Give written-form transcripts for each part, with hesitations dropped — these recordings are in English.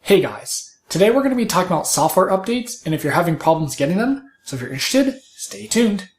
Hey guys, today we're going to be talking about software updates and if you're having problems getting them, so if you're interested, stay tuned.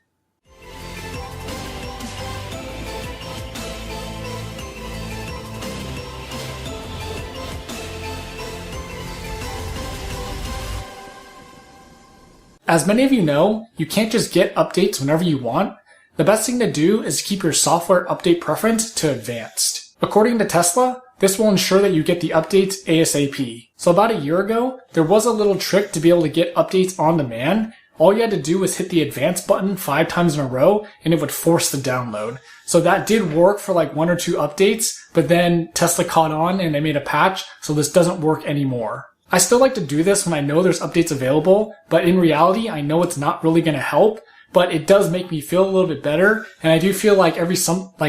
As many of you know, you can't just get updates whenever you want. The best thing to do is keep your software update preference to advanced. According to Tesla, this will ensure that you get the updates ASAP. So about a year ago, there was a little trick to be able to get updates on demand. All you had to do was hit the advanced button 5 times in a row and it would force the download. So that did work for like 1 or 2 updates, but then Tesla caught on and they made a patch, so this doesn't work anymore. I still like to do this when I know there's updates available, but in reality, I know it's not really going to help. But it does make me feel a little bit better, and I do feel like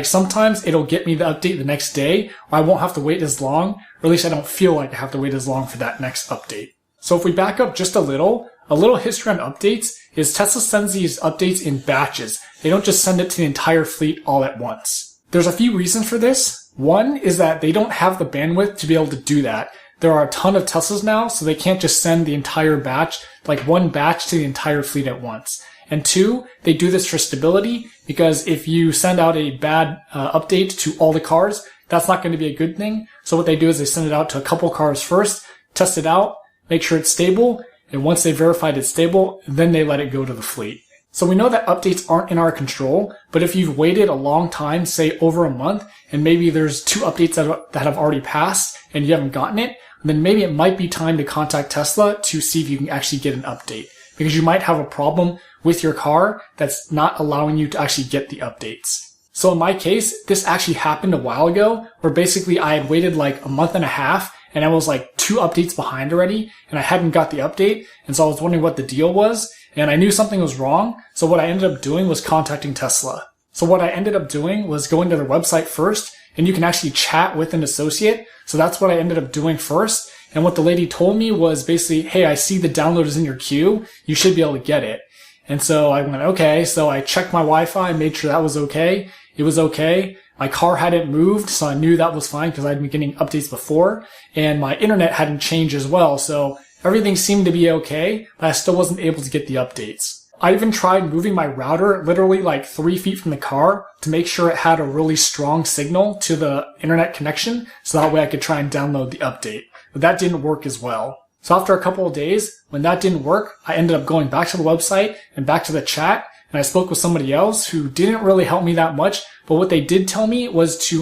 sometimes it'll get me the update the next day, or I won't have to wait as long, or at least I don't feel like I have to wait as long for that next update. So if we back up just a little history on updates is Tesla sends these updates in batches. They don't just send it to the entire fleet all at once. There's a few reasons for this. One is that they don't have the bandwidth to be able to do that. There are a ton of Teslas now, so they can't just send the entire batch, like one batch to the entire fleet at once. And 2, they do this for stability, because if you send out a bad update to all the cars, that's not going to be a good thing. So what they do is they send it out to a couple cars first, test it out, make sure it's stable, and once they verified it's stable, then they let it go to the fleet. So we know that updates aren't in our control, but if you've waited a long time, say over a month, and maybe there's 2 updates that have already passed and you haven't gotten it, then maybe it might be time to contact Tesla to see if you can actually get an update. Because you might have a problem with your car that's not allowing you to actually get the updates. So in my case, this actually happened a while ago, where basically I had waited like a month and a half, and I was like 2 updates behind already, and I hadn't got the update, and so I was wondering what the deal was, and I knew something was wrong, so what I ended up doing was contacting Tesla. So what I ended up doing was going to their website first, and you can actually chat with an associate, so that's what I ended up doing first. And what the lady told me was basically, hey, I see the download is in your queue. You should be able to get it. And so I went, okay. So I checked my Wi-Fi, made sure that was okay. It was okay. My car hadn't moved, so I knew that was fine because I'd been getting updates before. And my internet hadn't changed as well. So everything seemed to be okay, but I still wasn't able to get the updates. I even tried moving my router literally like 3 feet from the car to make sure it had a really strong signal to the internet connection, so that way I could try and download the update. But that didn't work as well. So after a couple of days, when that didn't work, I ended up going back to the website and back to the chat, and I spoke with somebody else who didn't really help me that much, but what they did tell me was to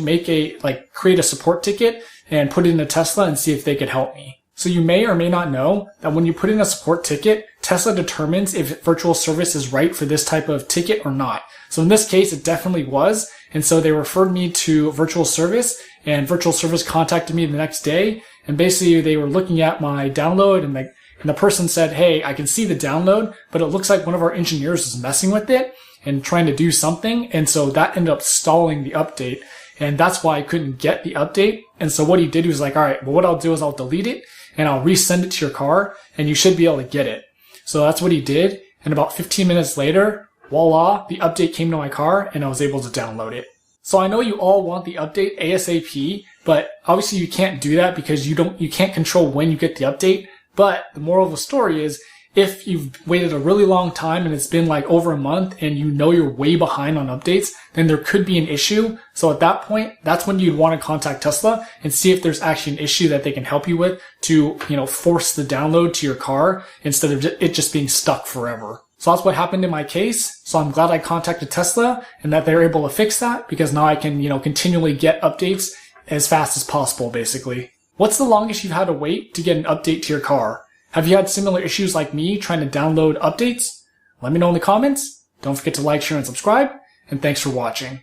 create a support ticket and put it in a Tesla and see if they could help me. So you may or may not know that when you put in a support ticket, Tesla determines if virtual service is right for this type of ticket or not. So in this case, it definitely was. And so they referred me to virtual service, and virtual service contacted me the next day. And basically they were looking at my download, and the person said, hey, I can see the download, but it looks like one of our engineers is messing with it and trying to do something. And so that ended up stalling the update. And that's why I couldn't get the update. And so what he did was like, all right, well, what I'll do is I'll delete it and I'll resend it to your car and you should be able to get it. So that's what he did. And about 15 minutes later, voila, the update came to my car and I was able to download it. So I know you all want the update ASAP, but obviously you can't do that because you can't control when you get the update. But the moral of the story is, if you've waited a really long time and it's been like over a month and you know you're way behind on updates, then there could be an issue. So at that point, that's when you'd want to contact Tesla and see if there's actually an issue that they can help you with to, force the download to your car instead of it just being stuck forever. So that's what happened in my case. So I'm glad I contacted Tesla and that they're able to fix that, because now I can, continually get updates as fast as possible, basically. What's the longest you've had to wait to get an update to your car? Have you had similar issues like me trying to download updates? Let me know in the comments. Don't forget to like, share, and subscribe. And thanks for watching.